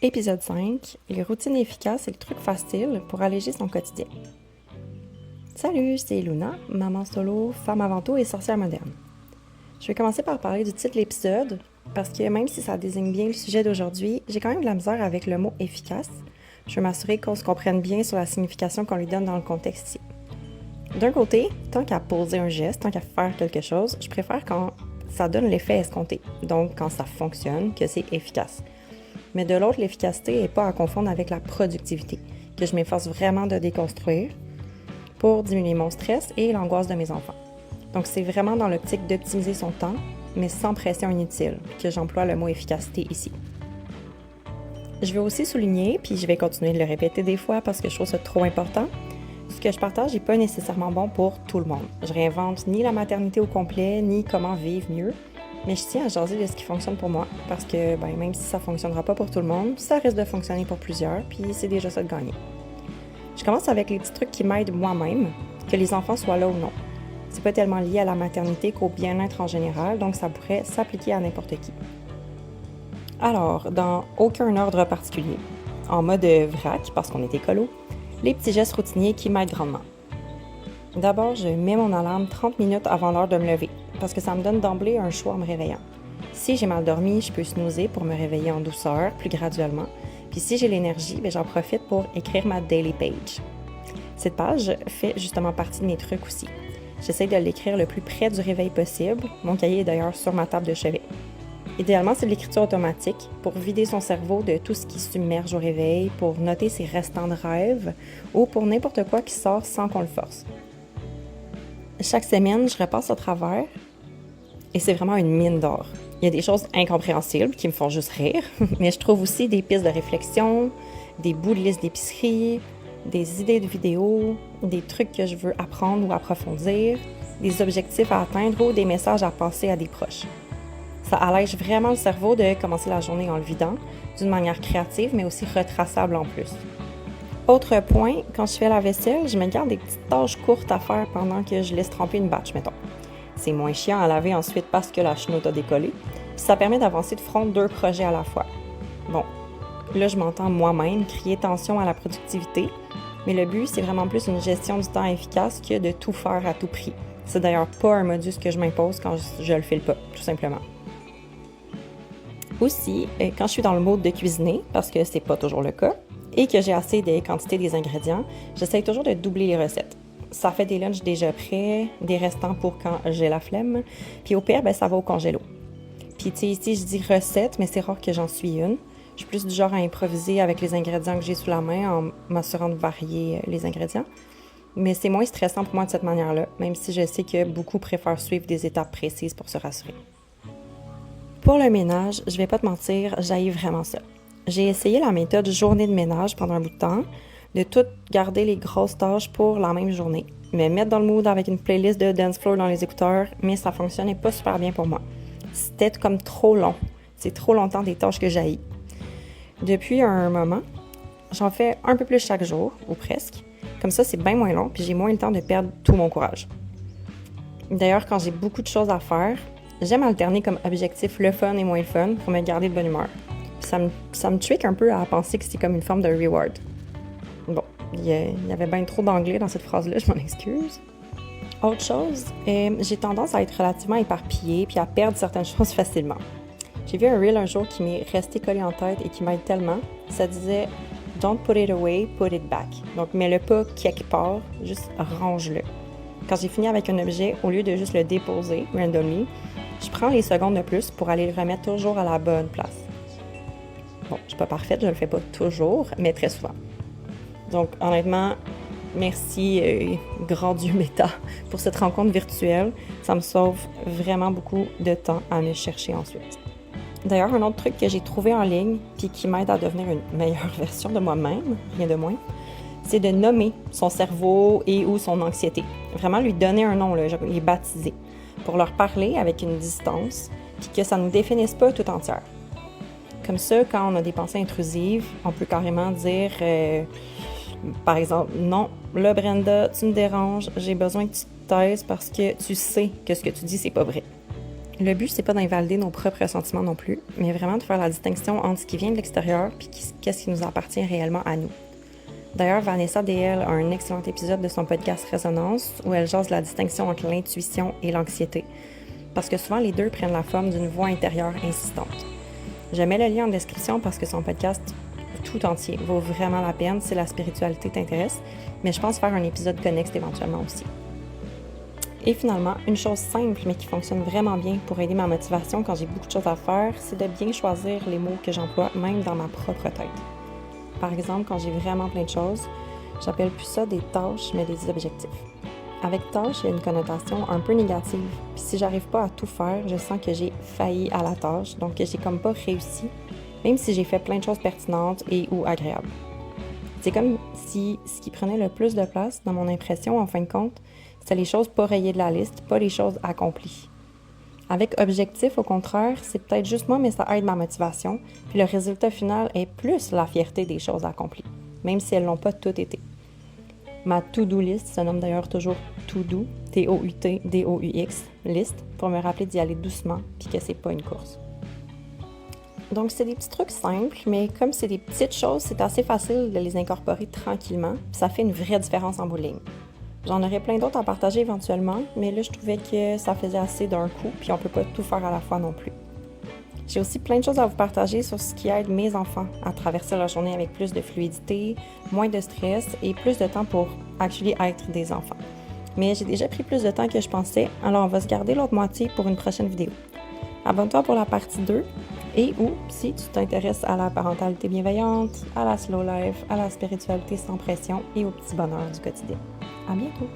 Épisode 5, les routines efficaces et le truc facile pour alléger son quotidien. Salut, c'est Luna, maman solo, femme avant tout et sorcière moderne. Je vais commencer par parler du titre de l'épisode, parce que même si ça désigne bien le sujet d'aujourd'hui, j'ai quand même de la misère avec le mot « efficace ». Je veux m'assurer qu'on se comprenne bien sur la signification qu'on lui donne dans le contexte ici. D'un côté, tant qu'à poser un geste, tant qu'à faire quelque chose, je préfère quand ça donne l'effet escompté, donc quand ça fonctionne, que c'est efficace. Mais de l'autre, l'efficacité n'est pas à confondre avec la productivité, que je m'efforce vraiment de déconstruire pour diminuer mon stress et l'angoisse de mes enfants. Donc c'est vraiment dans l'optique d'optimiser son temps, mais sans pression inutile, que j'emploie le mot efficacité ici. Je veux aussi souligner, puis je vais continuer de le répéter des fois parce que je trouve ça trop important, ce que je partage n'est pas nécessairement bon pour tout le monde. Je réinvente ni la maternité au complet, ni comment vivre mieux, mais je tiens à jaser de ce qui fonctionne pour moi, parce que même si ça ne fonctionnera pas pour tout le monde, ça risque de fonctionner pour plusieurs, puis c'est déjà ça de gagner. Je commence avec les petits trucs qui m'aident moi-même, que les enfants soient là ou non. C'est pas tellement lié à la maternité qu'au bien-être en général, donc ça pourrait s'appliquer à n'importe qui. Alors, dans aucun ordre particulier, en mode vrac, parce qu'on est écolo, les petits gestes routiniers qui m'aident grandement. D'abord, je mets mon alarme 30 minutes avant l'heure de me lever, parce que ça me donne d'emblée un choix en me réveillant. Si j'ai mal dormi, je peux snoozer pour me réveiller en douceur, plus graduellement. Puis si j'ai l'énergie, j'en profite pour écrire ma daily page. Cette page fait justement partie de mes trucs aussi. J'essaie de l'écrire le plus près du réveil possible. Mon cahier est d'ailleurs sur ma table de chevet. Idéalement, c'est de l'écriture automatique pour vider son cerveau de tout ce qui submerge au réveil, pour noter ses restants de rêves ou pour n'importe quoi qui sort sans qu'on le force. Chaque semaine, je repasse au travers et c'est vraiment une mine d'or. Il y a des choses incompréhensibles qui me font juste rire, mais je trouve aussi des pistes de réflexion, des bouts de liste d'épicerie, des idées de vidéos, des trucs que je veux apprendre ou approfondir, des objectifs à atteindre ou des messages à passer à des proches. Ça allège vraiment le cerveau de commencer la journée en le vidant, d'une manière créative, mais aussi retraçable en plus. Autre point, quand je fais la vaisselle, je me garde des petites tâches courtes à faire pendant que je laisse tremper une batch, mettons. C'est moins chiant à laver ensuite parce que la chenoute a décollé, puis ça permet d'avancer de front 2 projets à la fois. Bon, là je m'entends moi-même crier attention à la productivité, mais le but c'est vraiment plus une gestion du temps efficace que de tout faire à tout prix. C'est d'ailleurs pas un modus que je m'impose quand je le file pas, tout simplement. Aussi, quand je suis dans le mode de cuisiner, parce que c'est pas toujours le cas, et que j'ai assez des quantités des ingrédients, j'essaie toujours de doubler les recettes. Ça fait des lunchs déjà prêts, des restants pour quand j'ai la flemme, puis au pire, ça va au congélo. Puis tu sais, ici, je dis recette, mais c'est rare que j'en suis une. Je suis plus du genre à improviser avec les ingrédients que j'ai sous la main en m'assurant de varier les ingrédients. Mais c'est moins stressant pour moi de cette manière-là, même si je sais que beaucoup préfèrent suivre des étapes précises pour se rassurer. Pour le ménage, je vais pas te mentir, j'haïs vraiment ça. J'ai essayé la méthode journée de ménage pendant un bout de temps, de tout garder les grosses tâches pour la même journée, me mettre dans le mood avec une playlist de dance floor dans les écouteurs, mais ça fonctionnait pas super bien pour moi. C'était comme trop long. C'est trop longtemps des tâches que j'haïs. Depuis un moment, j'en fais un peu plus chaque jour, ou presque. Comme ça, c'est bien moins long, puis j'ai moins le temps de perdre tout mon courage. D'ailleurs, quand j'ai beaucoup de choses à faire, j'aime alterner comme objectif le fun et moins le fun pour me garder de bonne humeur. Ça me trick un peu à penser que c'est comme une forme de reward. Bon, il y avait bien trop d'anglais dans cette phrase-là, je m'en excuse. Autre chose, j'ai tendance à être relativement éparpillée puis à perdre certaines choses facilement. J'ai vu un reel un jour qui m'est resté collé en tête et qui m'aide tellement. Ça disait « Don't put it away, put it back ». Donc, mets-le pas quelque part, juste range-le. Quand j'ai fini avec un objet, au lieu de juste le déposer randomly, je prends les secondes de plus pour aller le remettre toujours à la bonne place. Bon, je suis pas parfaite, je le fais pas toujours, mais très souvent. Donc, honnêtement, merci, grand Dieu Méta, pour cette rencontre virtuelle. Ça me sauve vraiment beaucoup de temps à me chercher ensuite. D'ailleurs, un autre truc que j'ai trouvé en ligne, puis qui m'aide à devenir une meilleure version de moi-même, rien de moins, c'est de nommer son cerveau et ou son anxiété. Vraiment lui donner un nom, les baptiser, pour leur parler avec une distance, puis que ça ne nous définisse pas tout entière. Comme ça, quand on a des pensées intrusives, on peut carrément dire, par exemple, « Non, là, Brenda, tu me déranges, j'ai besoin que tu te taises parce que tu sais que ce que tu dis, c'est pas vrai. » Le but, c'est pas d'invalider nos propres sentiments non plus, mais vraiment de faire la distinction entre ce qui vient de l'extérieur et qu'est-ce qui nous appartient réellement à nous. D'ailleurs, Vanessa DL a un excellent épisode de son podcast Résonance où elle jase la distinction entre l'intuition et l'anxiété, parce que souvent les deux prennent la forme d'une voix intérieure insistante. Je mets le lien en description parce que son podcast tout entier vaut vraiment la peine si la spiritualité t'intéresse, mais je pense faire un épisode connexe éventuellement aussi. Et finalement, une chose simple mais qui fonctionne vraiment bien pour aider ma motivation quand j'ai beaucoup de choses à faire, c'est de bien choisir les mots que j'emploie même dans ma propre tête. Par exemple, quand j'ai vraiment plein de choses, j'appelle plus ça des tâches mais des objectifs. Avec tâche, il y a une connotation un peu négative. Puis si j'arrive pas à tout faire, je sens que j'ai failli à la tâche, donc que j'ai comme pas réussi, même si j'ai fait plein de choses pertinentes et ou agréables. C'est comme si ce qui prenait le plus de place dans mon impression, en fin de compte, c'était les choses pas rayées de la liste, pas les choses accomplies. Avec objectif, au contraire, c'est peut-être juste moi, mais ça aide ma motivation, puis le résultat final est plus la fierté des choses accomplies, même si elles n'ont pas toutes été. Ma to-do list se nomme d'ailleurs toujours to-do, T-O-U-T-D-O-U-X, liste, pour me rappeler d'y aller doucement, puis que c'est pas une course. Donc, c'est des petits trucs simples, mais comme c'est des petites choses, c'est assez facile de les incorporer tranquillement, puis ça fait une vraie différence en bout de ligne. J'en aurais plein d'autres à partager éventuellement, mais là, je trouvais que ça faisait assez d'un coup, puis on peut pas tout faire à la fois non plus. J'ai aussi plein de choses à vous partager sur ce qui aide mes enfants à traverser leur journée avec plus de fluidité, moins de stress et plus de temps pour actually être des enfants. Mais j'ai déjà pris plus de temps que je pensais, alors on va se garder l'autre moitié pour une prochaine vidéo. Abonne-toi pour la partie 2 et ou, si tu t'intéresses à la parentalité bienveillante, à la slow life, à la spiritualité sans pression et au petit bonheur du quotidien. À bientôt!